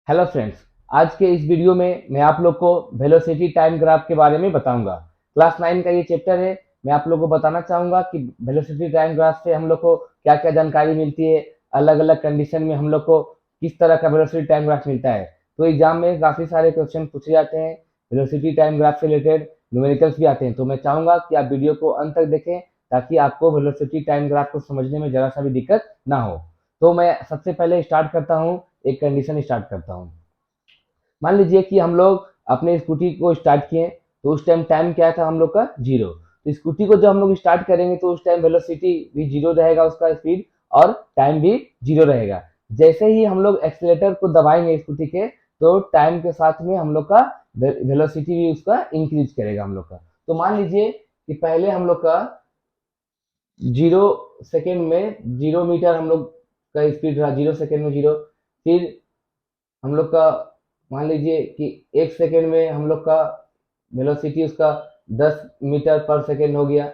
Hello friends, आज के इस वीडियो में मैं आप लोग को वेलोसिटी टाइम ग्राफ के बारे में बताऊंगा। क्लास 9 का ये चैप्टर है। मैं आप लोग को बताना चाहूंगा कि वेलोसिटी टाइम ग्राफ से हम लोग को क्या क्या जानकारी मिलती है, अलग अलग कंडीशन में हम लोग को किस तरह का वेलोसिटी टाइम ग्राफ मिलता है। तो एग्जाम में काफ़ी सारे क्वेश्चन पूछे जाते हैं वेलोसिटी टाइम ग्राफ से रिलेटेड, न्यूमेरिकल्स भी आते हैं। तो मैं चाहूंगा कि आप वीडियो को अंत तक देखें ताकि आपको वेलोसिटी टाइम ग्राफ को समझने में ज़रा सा भी दिक्कत ना हो। तो मैं सबसे पहले स्टार्ट करता हूँ, एक कंडीशन स्टार्ट करता हूँ। मान लीजिए कि हम लोग अपने स्कूटी को स्टार्ट किए, तो उस टाइम टाइम क्या था हम लोग का जीरो। तो स्कूटी को जब हम लोग स्टार्ट करेंगे तो उस टाइम वेलोसिटी भी जीरो रहेगा, उसका स्पीड और टाइम भी जीरो रहेगा। जैसे ही हम लोग एक्सीलेटर को दबाएंगे स्कूटी के, तो टाइम के साथ में हम लोग का वेलोसिटी भी उसका इंक्रीज करेगा हम लोग का। तो मान लीजिए कि पहले हम लोग का 0 सेकेंड में 0 मीटर हम लोग का स्पीड रहा, 0 सेकेंड में जीरो। फिर हम लोग का मान लीजिए कि 1 सेकेंड में हम लोग का वेलोसिटी उसका 10 मीटर पर सेकेंड हो गया।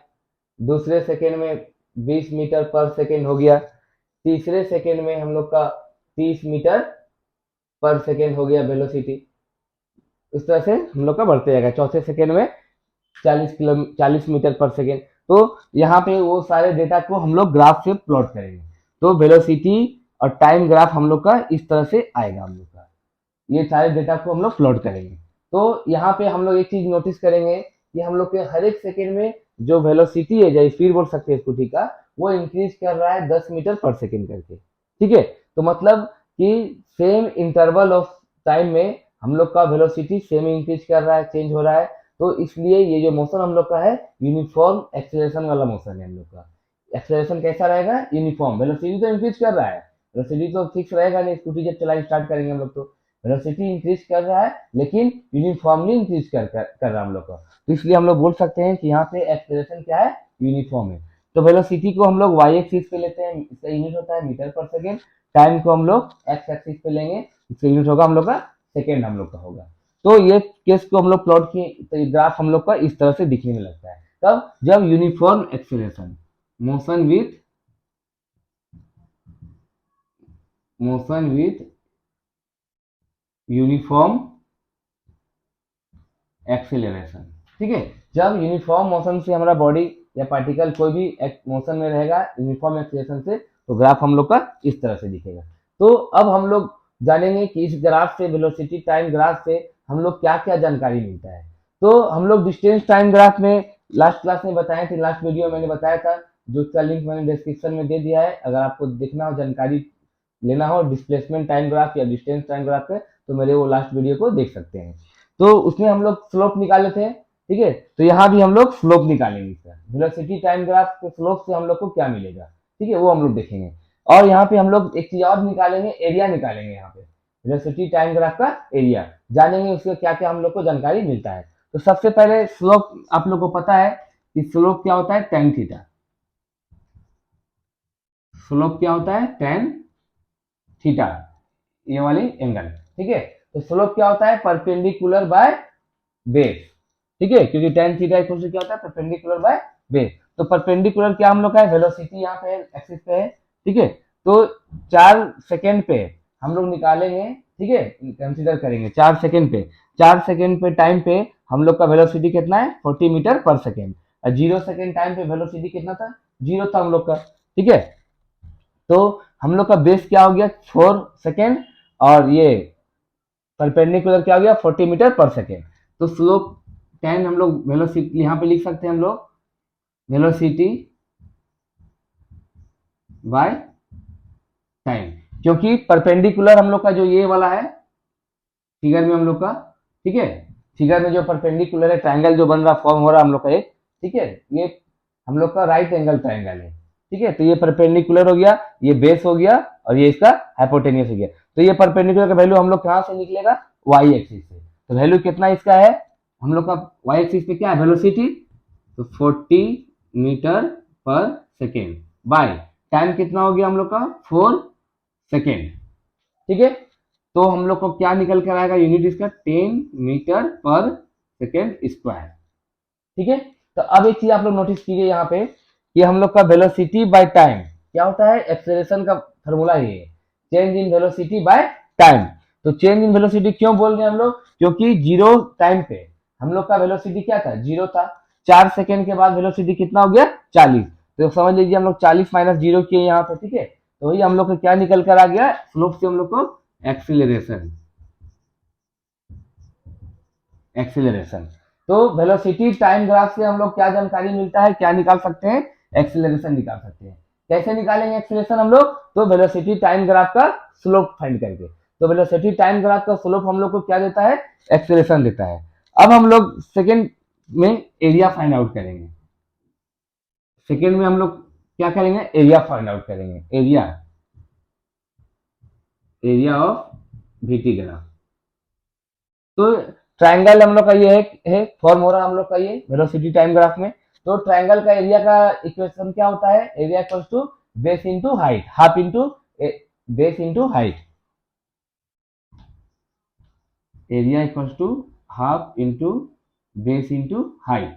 दूसरे सेकेंड में 20 मीटर पर सेकेंड हो गया। तीसरे सेकेंड में हम लोग का 30 मीटर पर सेकेंड हो गया वेलोसिटी। इस तरह से हम लोग का बढ़ते जाएगा। चौथे सेकेंड में 40 मीटर पर सेकेंड। तो यहाँ पे वो सारे डेटा को हम लोग ग्राफ से प्लॉट करेंगे। तो वेलोसिटी और टाइम ग्राफ हम लोग का इस तरह से आएगा हम लोग का। ये सारे डेटा को हम लोग प्लॉट करेंगे। तो यहाँ पे हम लोग एक चीज नोटिस करेंगे कि हम लोग के हर एक सेकेंड में जो वेलोसिटी है, या स्पीड बोल सकते हैं स्कूटी का, वो इंक्रीज कर रहा है 10 मीटर पर सेकेंड करके। ठीक है, तो मतलब कि सेम इंटरवल ऑफ टाइम में हम लोग का वेलोसिटी सेम इंक्रीज कर रहा है, चेंज हो रहा है। तो इसलिए ये जो मोशन हम लोग का है, यूनिफॉर्म एक्सेलरेशन वाला मोशन है हम लोग का। एक्सेलरेशन कैसा रहेगा? यूनिफॉर्म। वेलोसिटी तो इंक्रीज कर रहा है, वेलोसिटी तो फिक्स रहेगा नहीं, स्कूटी जब चलाना स्टार्ट करेंगे हम लोग तो वेलोसिटी इंक्रीज कर रहा है, लेकिन यूनिफॉर्मली इंक्रीज कर रहा है हम लोग का। तो इसलिए हम लोग बोल सकते हैं कि यहाँ पे एक्सेलरेशन क्या है? यूनिफॉर्म है। तो वेलोसिटी को हम लोग वाई एक्सिस पे लेते हैं, इसका यूनिट होता है मीटर पर सेकेंड। टाइम को हम लोग एक्स एक्सिस पे लेंगे, इसका यूनिट होगा हम लोग का सेकेंड हम लोग का होगा। तो ये केस को हम लोग प्लॉट किए तो ग्राफ हम लोग का इस तरह से दिखने में लगता है। तब जब uniform acceleration, motion with uniform acceleration. ठीक है, जब यूनिफॉर्म मोशन से हमारा बॉडी या पार्टिकल कोई भी मोशन में रहेगा यूनिफॉर्म एक्सेलरेशन से, तो ग्राफ हम लोग का इस तरह से दिखेगा। तो अब हम लोग जानेंगे कि इस ग्राफ से, वेलोसिटी टाइम ग्राफ से हम लोग क्या क्या जानकारी मिलता है। तो हम लोग डिस्टेंस टाइम ग्राफ में लास्ट क्लास में बताए थे, लास्ट वीडियो में मैंने बताया था, जो उसका लिंक मैंने डिस्क्रिप्शन में दे दिया है। अगर आपको देखना हो, जानकारी लेना हो डिस्प्लेसमेंट टाइम ग्राफ या डिस्टेंस टाइम ग्राफ पे, तो मेरे वो लास्ट वीडियो को देख सकते हैं। तो उसमें हम लोग स्लोप निकाले थे। ठीक है, तो यहाँ भी हम लोग स्लोप निकालेंगे इसका। वेलोसिटी टाइम ग्राफ के स्लोप से हम लोग को क्या मिलेगा, ठीक है, वो हम लोग देखेंगे। और यहाँ पे हम लोग एक चीज और निकालेंगे, एरिया निकालेंगे। यहाँ पे वेलोसिटी टाइम ग्राफ का एरिया जानेंगे, उससे क्या क्या हम लोग को जानकारी मिलता है। तो सबसे पहले स्लोप आप लोग को पता है कि स्लोप क्या होता है? Tan theta. स्लोप क्या होता है? टेन थीटा, ये वाली एंगल। ठीक है, तो स्लोप क्या होता है? Perpendicular by base. ठीक है, क्योंकि टेन थीटा इक्वल टू क्या होता है? Perpendicular by base. तो परपेंडिकुलर क्या हम लोग का है? वेलोसिटी यहाँ पे एक्सिस पे है। ठीक है, तो 4 सेकेंड पे हम लोग निकालेंगे। ठीक है, कंसीडर करेंगे 4 सेकेंड पे। 4 सेकेंड पे टाइम पे हम लोग का वेलोसिटी कितना है? 40 मीटर पर सेकेंड। और 0 सेकेंड टाइम पे वेलोसिटी कितना था? जीरो था हम लोग का। ठीक है, तो हम लोग का बेस क्या हो गया? 4 सेकेंड। और ये परपेंडिकुलर क्या हो गया? 40 मीटर पर सेकेंड। तो स्लोप 10 हम लोग वेलोसिटी यहाँ पे लिख सकते हैं हम लोग, वेलोसिटी बाय टाइम। क्योंकि परपेंडिकुलर हम लोग का जो ये वाला है फिगर में हम लोग का, ठीक है, फिगर में जो परपेंडिकुलर है ट्रायंगल जो बन रहा, फॉर्म हो रहा हम लोग का एक, ठीक है, ये हम लोग का राइट एंगल ट्रायंगल है। ठीक है, तो ये परपेंडिकुलर हो गया, ये बेस हो गया, और ये इसका हाइपोटेन्यूस हो गया। तो ये परपेंडिकुलर का वैल्यू हम लोग कहाँ से निकलेगा? वाई एक्सिस से। तो वैल्यू कितना इसका है हम लोग का? वाई एक्सिस पे क्या है? वेलोसिटी। तो 40 मीटर पर सेकेंड बाय टाइम कितना हो गया हम लोग का? 4 सेकेंड। ठीक है, तो हम लोग को क्या निकल कर आएगा? यूनिट इसका 10 मीटर पर सेकेंड स्क्वायर। ठीक है, तो अब एक चीज आप लोग नोटिस कीजिए यहाँ पे कि हम लोग का वेलोसिटी बाय टाइम क्या होता है? एक्सेलरेशन का फॉर्मूला ये है, change in velocity by time. तो चेंज इन वेलोसिटी क्यों बोल रहे हैं हम लोग, क्योंकि जीरो टाइम पे हम लोग का वेलोसिटी क्या था, जीरो था। 4 सेकेंड के बाद वेलोसिटी कितना हो गया, 40। तो समझ लीजिए हम लोग 40 माइनस जीरो किए यहाँ पे, ठीक है। तो वही हम लोग को क्या निकल कर आ गया, स्लोप से हम लोग को एक्सीलरेशन, एक्सीलरेशन। तो वेलोसिटी टाइम ग्राफ से हम लोग क्या जानकारी मिलता है, क्या निकाल सकते हैं, एक्सीलरेशन निकाल सकते हैं। कैसे निकालेंगे एक्सीलरेशन हम लोग, तो वेलोसिटी टाइम ग्राफ का स्लोप फाइंड करके। तो वेलोसिटी टाइम ग्राफ का स्लोप हम लोग को क्या देता है, एक्सीलरेशन देता है। अब हम लोग सेकेंड में एरिया फाइंड आउट करेंगे। सेकेंड में हम लोग क्या करेंगे, एरिया फाइंड आउट करेंगे, area, area of VT graph. तो ट्रायंगल हम लोग का ये है फॉर्म हो रहा हम लोग का ये वेलोसिटी टाइम ग्राफ में। तो ट्रायंगल का एरिया का इक्वेशन क्या होता है, area equals to base into height, half into base into height, area equals to half into base into height.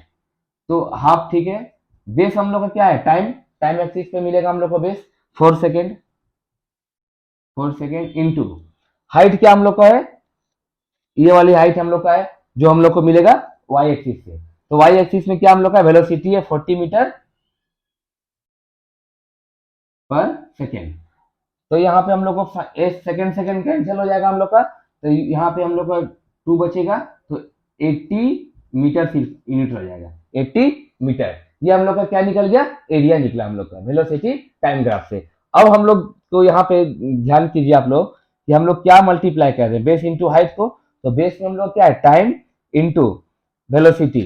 तो हाफ ठीक है, बेस हम लोग का क्या है, टाइम, टाइम एक्सिस पे मिलेगा हम लोग को base 4 second, 4 second into height क्या हम लोग का है, ये वाली हाइट हम लोग का है जो हम लोग को मिलेगा वाई एक्सिस से। तो वाई एक्सिस में क्या हम लोग का वेलोसिटी है 40 मीटर पर सेकेंड। तो यहाँ पे हम लोग को सेकेंड सेकेंड कैंसिल हो जाएगा हम लोग का, तो यहाँ पे हम लोग का 2 बचेगा, तो 80 मीटर सिर्फ यूनिट हो जाएगा, 80 मीटर। ये हम लोग का क्या निकल गया, एरिया निकला हम लोग का वेलोसिटी टाइम ग्राफ से। अब हम लोग तो यहाँ पे ध्यान कीजिए आप लोग कि हम लोग क्या मल्टीप्लाई कर रहे हैं, बेस इंटू हाइट को। तो बेस में हम लोग क्या है, टाइम इंटू वेलोसिटी,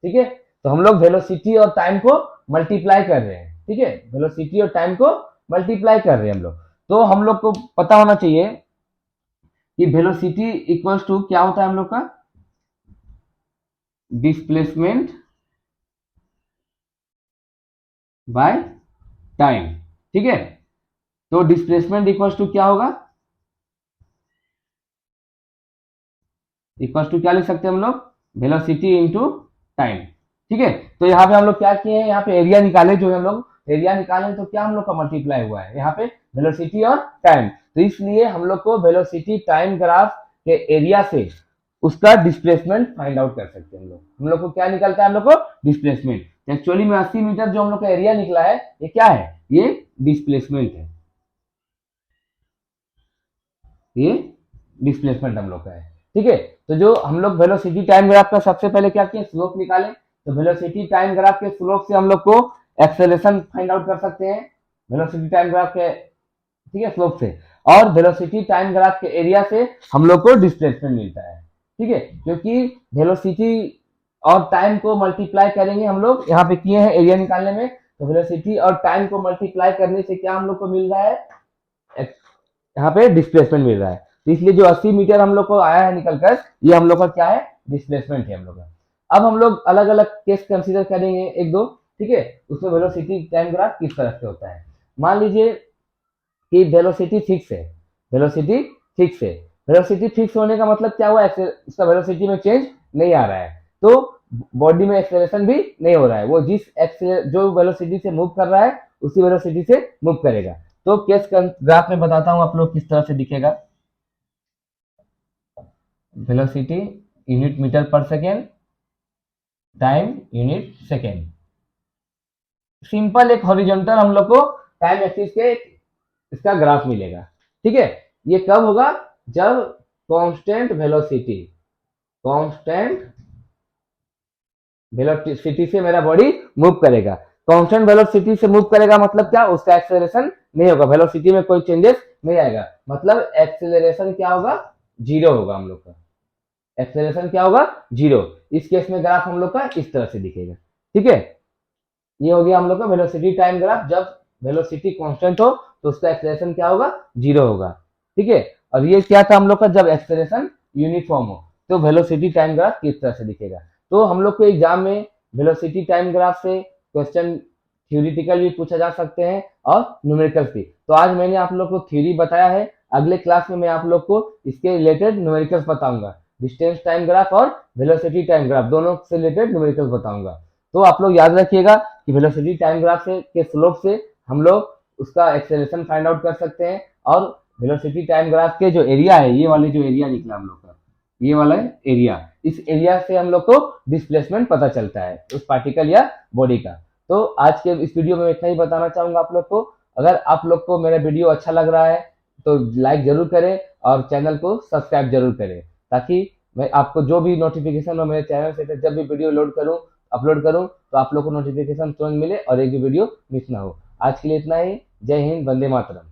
ठीक है। तो हम लोग वेलोसिटी और टाइम को मल्टीप्लाई कर रहे हैं, ठीक है, वेलोसिटी और टाइम को मल्टीप्लाई कर रहे हैं हम लोग। तो हम लोग को पता होना चाहिए कि वेलोसिटी इक्वल्स टू क्या होता है हम लोग का, डिस्प्लेसमेंट बाय टाइम, ठीक है। तो डिस्प्लेसमेंट इक्वल्स टू क्या होगा, इक्वल्स टू क्या लिख सकते हैं हम लोग, वेलोसिटी इंटू टाइम, ठीक है। तो यहाँ पे हम लोग क्या किए हैं, यहाँ पे एरिया निकाले, जो हम लोग एरिया निकाले तो क्या हम लोग का मल्टीप्लाई हुआ है यहाँ पे वेलोसिटी और टाइम। तो इसलिए हम लोग को वेलोसिटी टाइम ग्राफ के एरिया से उसका डिस्प्लेसमेंट फाइंड आउट कर सकते हैं हम लोग को क्या निकलता है हम लोग को, डिस्प्लेसमेंट। एक्चुअली में 80 मीटर जो हम लोग का एरिया निकला है, ये क्या है, ये डिस्प्लेसमेंट है, ये डिस्प्लेसमेंट हम लोग का है, ठीक है। तो जो हम लोग वेलोसिटी टाइम ग्राफ का सबसे पहले क्या किए, स्लोप निकाले। तो वेलोसिटी टाइम ग्राफ के स्लोप से हम लोग को एक्सेलरेशन फाइंड आउट कर सकते हैं, वेलोसिटी टाइम ग्राफ के, ठीक है, स्लोप से। और वेलोसिटी टाइम ग्राफ के एरिया से हम लोग को डिस्प्लेसमेंट मिलता है, ठीक है। क्योंकि वेलोसिटी और टाइम को मल्टीप्लाई करेंगे हम लोग, यहाँ पे किए हैं एरिया निकालने में। तो वेलोसिटी और टाइम को मल्टीप्लाई करने से क्या हम लोग को मिल रहा है, यहाँ पे डिस्प्लेसमेंट मिल रहा है। तो इसलिए जो 80 मीटर हम लोग को आया है निकलकर, ये हम लोग का क्या है, डिस्प्लेसमेंट है हम लोग का। अब हम लोग अलग अलग केस कंसीडर करेंगे एक दो, ठीक है। उसमें वेलोसिटी टाइम ग्राफ किस तरह से होता है। मान लीजिए कि वेलोसिटी फिक्स है, वेलोसिटी फिक्स है, वेलोसिटी फिक्स होने का मतलब क्या हुआ, इसका वेलोसिटी में चेंज नहीं आ रहा है, तो बॉडी में एक्सेलरेशन भी नहीं हो रहा है, वो जिस जो वेलोसिटी से मूव कर रहा है उसी वेलोसिटी से मूव करेगा। तो केस ग्राफ में बताता हूं आप लोग किस तरह से दिखेगा, वेलोसिटी यूनिट मीटर पर second, time unit second. Simple एक हॉरिजॉन्टल हम लोग को टाइम एक्सिस के इसका ग्राफ मिलेगा, ठीक है। ये कब होगा, जब कांस्टेंट वेलोसिटी, कांस्टेंट वेलोसिटी से मेरा बॉडी मूव करेगा। कांस्टेंट वेलोसिटी से मूव करेगा मतलब क्या, उसका एक्सेलरेशन नहीं होगा, वेलोसिटी में कोई चेंजेस नहीं आएगा, मतलब एक्सेलरेशन क्या होगा, जीरो होगा हम लोग का, एक्सेलरेशन क्या होगा, जीरो। इस केस में ग्राफ हम लोग का इस तरह से दिखेगा, ठीक है। ये हो गया हम लोग का वेलोसिटी टाइम ग्राफ, जब वेलोसिटी कांस्टेंट हो तो उसका एक्सेलरेशन क्या होगा, जीरो होगा, ठीक है। और ये क्या था हम लोग का, जब एक्सेलरेशन यूनिफॉर्म हो तो वेलोसिटी टाइम ग्राफ किस तरह से दिखेगा। तो हम लोग को एग्जाम में वेलोसिटी टाइम ग्राफ से क्वेश्चन थ्योरेटिकल भी पूछा जा सकते हैं और न्यूमेरिकल भी। तो आज मैंने आप लोग को थ्योरी बताया है, अगले क्लास में मैं आप लोग को इसके रिलेटेड न्यूमेरिकल्स बताऊंगा, डिस्टेंस टाइम ग्राफ और वेलोसिटी टाइम ग्राफ दोनों से रिलेटेड न्यूमेरिकल्स बताऊंगा। तो आप लोग याद रखिएगा कि वेलोसिटी टाइम ग्राफ से के स्लोप से हम लोग उसका एक्सेलरेशन फाइंड आउट कर सकते हैं, और वेलोसिटी टाइम ग्राफ के जो एरिया है, ये वाले जो एरिया निकला हम लोग का, ये वाला एरिया, इस एरिया से हम लोग को डिस्प्लेसमेंट पता चलता है उस पार्टिकल या बॉडी का। तो आज के इस वीडियो में इतना ही बताना चाहूंगा आप लोग को। अगर आप लोग को मेरा वीडियो अच्छा लग रहा है तो लाइक जरूर करें और चैनल को सब्सक्राइब जरूर करें, ताकि मैं आपको जो भी नोटिफिकेशन हो मेरे चैनल से, जब भी वीडियो लोड करूं, अपलोड करूं, तो आप लोग को नोटिफिकेशन तुरंत मिले और एक भी वीडियो मिस ना हो। आज के लिए इतना ही। जय हिंद, वंदे मातरम।